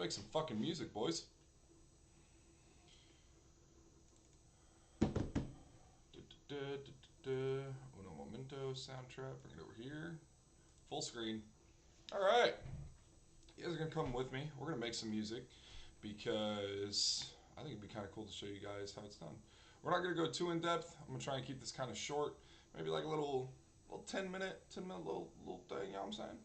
make some fucking music, boys. Uno momento, soundtrack. Bring it over here. Full screen. All right. You guys are going to come with me. We're going to make some music because I think it'd be kind of cool to show you guys how it's done. We're not going to go too in depth. I'm going to try and keep this kind of short. Maybe like a little 10 minute little thing, you know what I'm saying?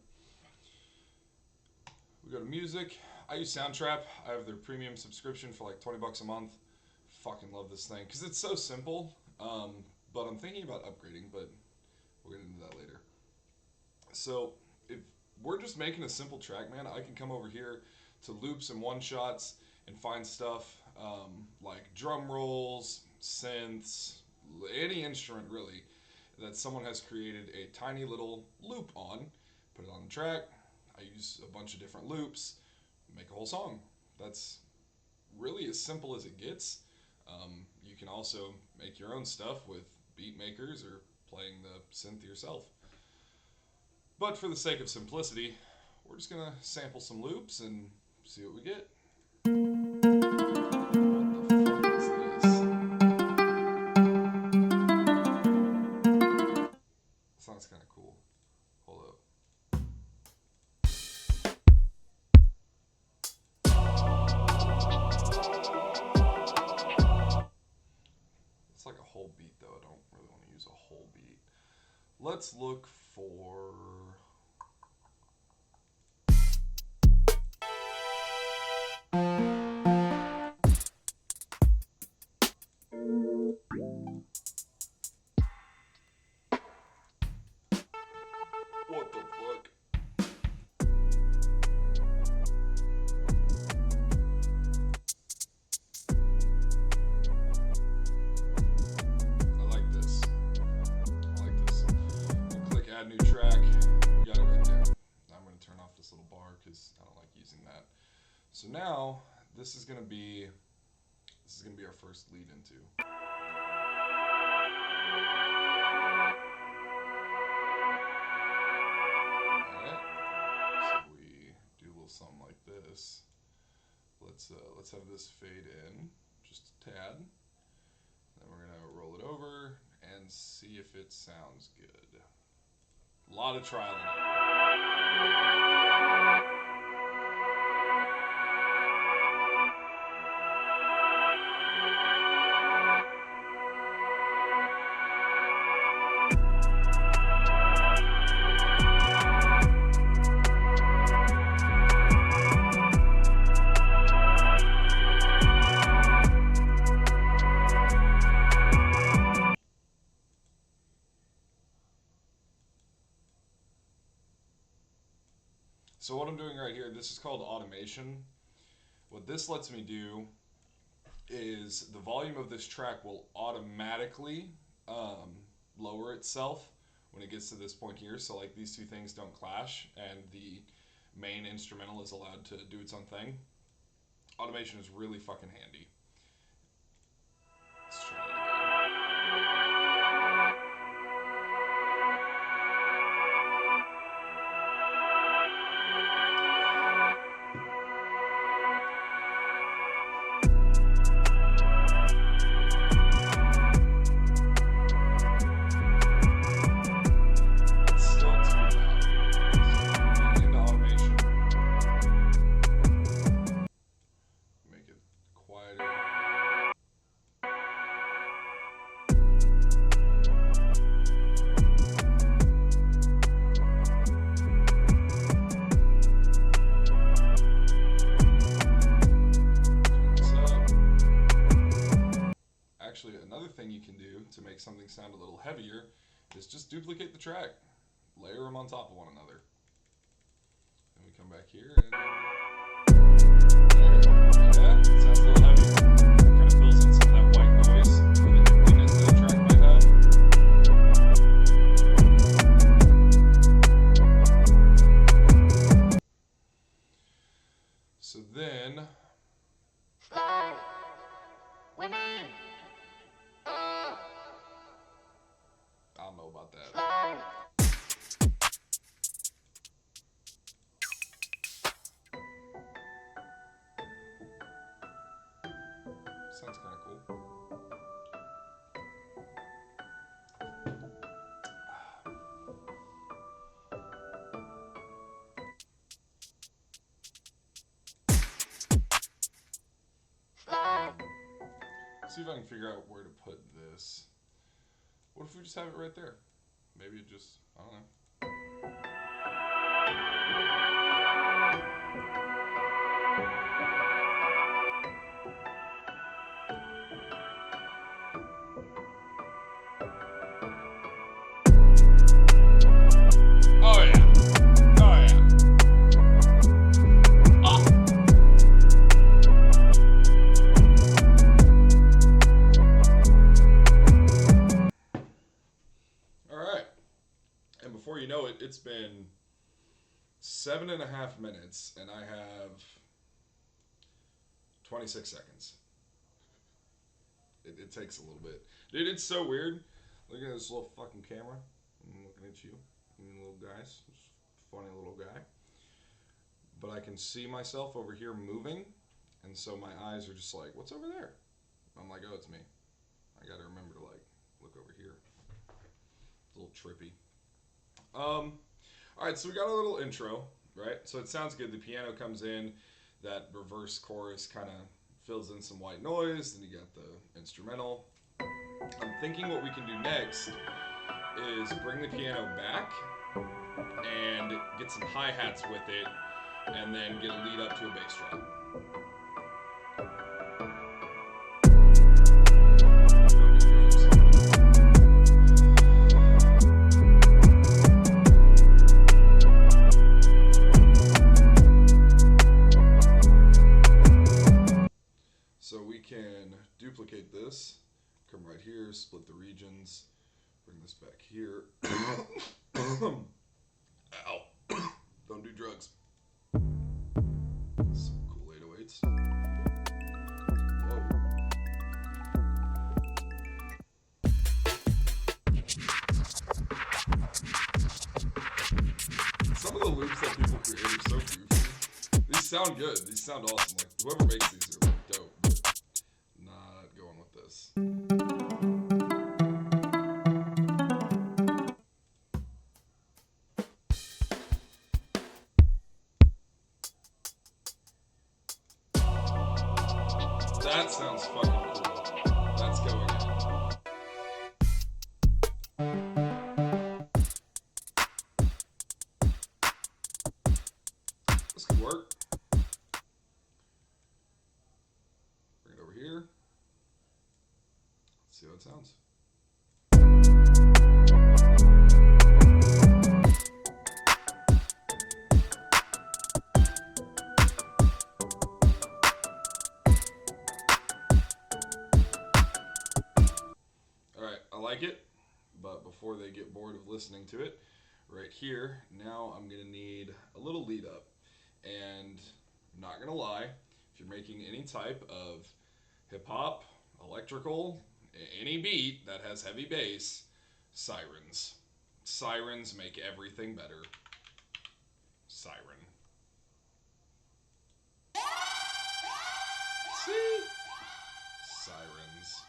We go to music. I use Soundtrap. I have their premium subscription for like $20 a month. Fucking love this thing because it's so simple. But I'm thinking about upgrading, but we'll get into that later. So if we're just making a simple track, man, I can come over here to loops and one shots and find stuff like drum rolls, synths, any instrument really that someone has created a tiny little loop on, put it on the track. I use a bunch of different loops, make a whole song. That's really as simple as it gets. You can also make your own stuff with beat makers or playing the synth yourself. But for the sake of simplicity, we're just going to sample some loops and see what we get. What the fuck is this? Sounds kind of cool. Hold up. It's like a whole beat though. I don't really want to use a whole beat. Let's look for... What the fuck? I like this. Click add new track. We got it right there. Now I'm going to turn off this little bar because I don't like using that. So now this is going to be our first lead into. Something like this. Let's have this fade in just a tad. Then we're gonna roll it over and see if it sounds good. A lot of trial and error. So what I'm doing right here, this is called automation. What this lets me do is the volume of this track will automatically lower itself when it gets to this point here. So like these two things don't clash and the main instrumental is allowed to do its own thing. Automation is really fucking handy. Let's try it again. To make something sound a little heavier is just duplicate the track, layer them on top of one another. Then we come back here and yeah, it sounds a little heavy. Kind of fills in some of that white noise or the emptiness that the track might have. So then I don't know about that. Sounds kind of cool. See if I can figure out where to put this. What if we just have it right there? Maybe it just, I don't know. Oh yeah. Oh yeah. Ah. All right. And before you know it, it's been 7.5 minutes, and I have 26 seconds. It takes a little bit. Dude, it's so weird. Look at this little fucking camera. I'm looking at you. You little guys. Funny little guy. But I can see myself over here moving, and so my eyes are just like, what's over there? I'm like, oh, it's me. I gotta remember to, like, look over here. It's a little trippy. Alright, so we got a little intro, right? So it sounds good. The piano comes in, that reverse chorus kind of fills in some white noise, then you got the instrumental. I'm thinking what we can do next is bring the piano back and get some hi-hats with it, and then get a lead up to a bass drum. So we can duplicate this, come right here, split the regions, bring this back here. Ow. Don't do drugs. Some cool 808s. Whoa. Some of the loops that people create are so goofy. These sound good. These sound awesome. Like, whoever makes these are like dope. But not going with this. That sounds fucking cool. That's going in. This could work. Bring it over here. Let's see how it sounds. Like it, but before they get bored of listening to it, right here, now I'm gonna need a little lead up. And I'm not gonna lie, if you're making any type of hip hop, electrical, any beat that has heavy bass, sirens. Sirens make everything better. Siren. See? Sirens.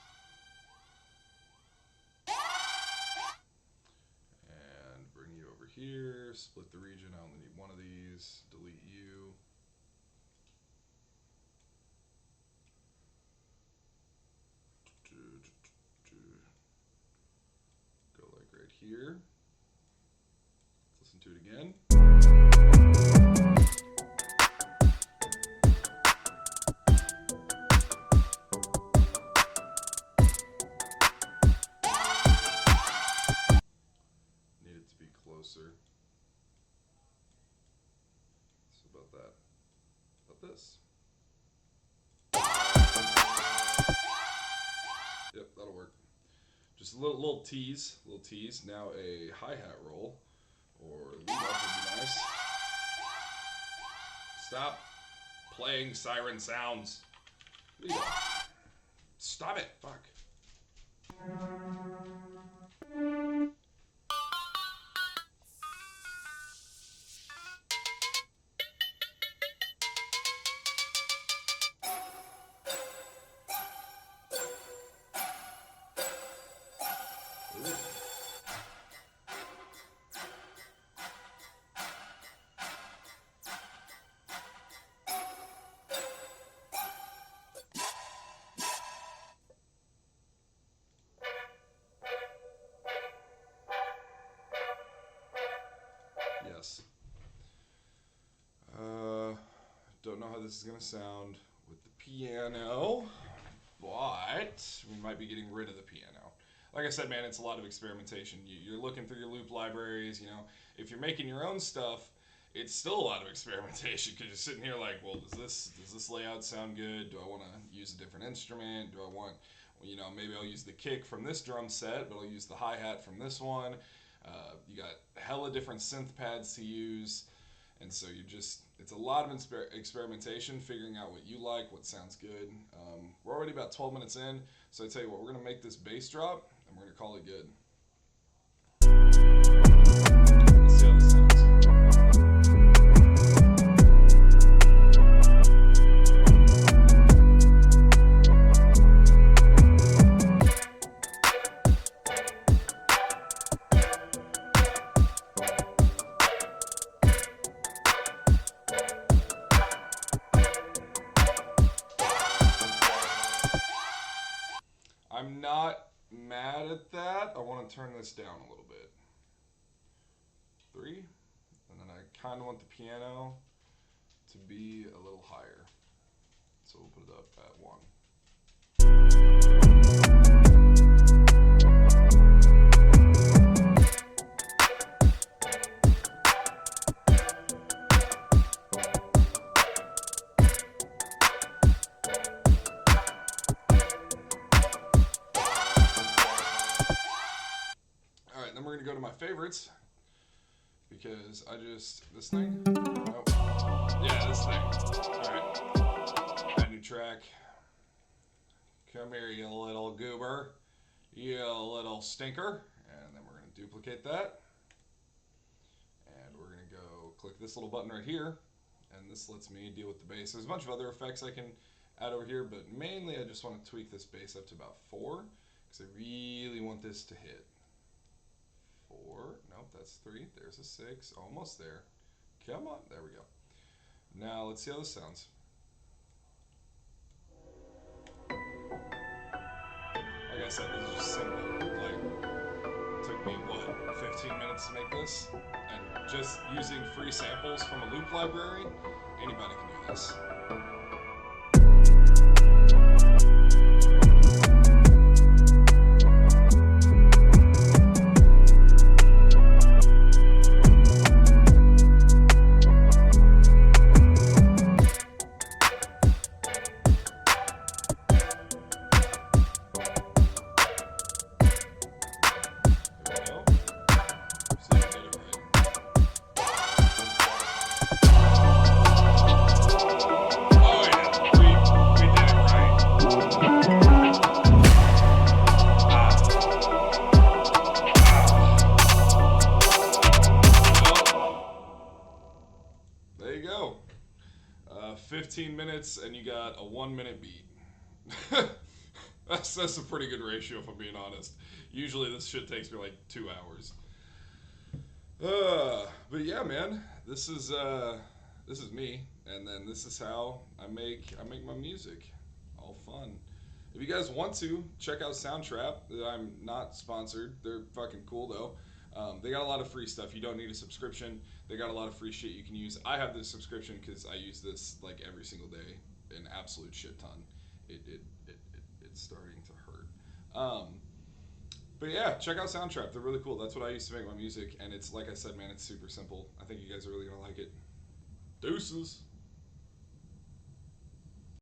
Here, split the region. I only need one of these. Delete you. Go like right here. Let's listen to it again. Closer. So about that. About this. Yep, that'll work. Just a little tease. Little tease. Now a hi-hat roll. Or lead up would be nice. Stop playing siren sounds. Lead up. Stop it. Fuck. know how this is gonna sound with the piano, but we might be getting rid of the piano. Like I said, man, it's a lot of experimentation. You're looking through your loop libraries. You know, if you're making your own stuff, it's still a lot of experimentation because you're sitting here like, well, does this layout sound good? Do I want to use a different instrument? Do I want, well, you know, maybe I'll use the kick from this drum set, but I'll use the hi hat from this one. You got hella different synth pads to use, and so it's a lot of experimentation, figuring out what you like, what sounds good. We're already about 12 minutes in, so I tell you what, we're gonna make this bass drop, and we're gonna call it good. Let's see how this sounds. I'm not mad at that. I want to turn this down a little bit. 3. And then I kind of want the piano to be a little higher. So we'll put it up at 1. Then we're going to go to my favorites, because this thing? Nope. Yeah, this thing. Alright. Add new track. Come here, you little goober. You little stinker. And then we're going to duplicate that. And we're going to go click this little button right here. And this lets me deal with the bass. There's a bunch of other effects I can add over here, but mainly I just want to tweak this bass up to about 4, because I really want this to hit. 4, nope, that's 3, there's a 6, almost there. Come on, there we go. Now let's see how this sounds. Like I said, this is just simple. Like, it took me, 15 minutes to make this? And just using free samples from a loop library, anybody can do this. There you go. 15 minutes and you got a 1-minute beat. That's a pretty good ratio, if I'm being honest. Usually this shit takes me like 2 hours. But yeah, man, this is me, and then this is how I make my music. All fun. If you guys want to, check out Soundtrap. I'm not sponsored. They're fucking cool though. They got a lot of free stuff. You don't need a subscription. They got a lot of free shit you can use. I have this subscription because I use this like every single day, an absolute shit ton. It's starting to hurt. But yeah, check out Soundtrap. They're really cool. That's what I used to make my music, and it's like I said, man, it's super simple. I think you guys are really gonna like it. Deuces.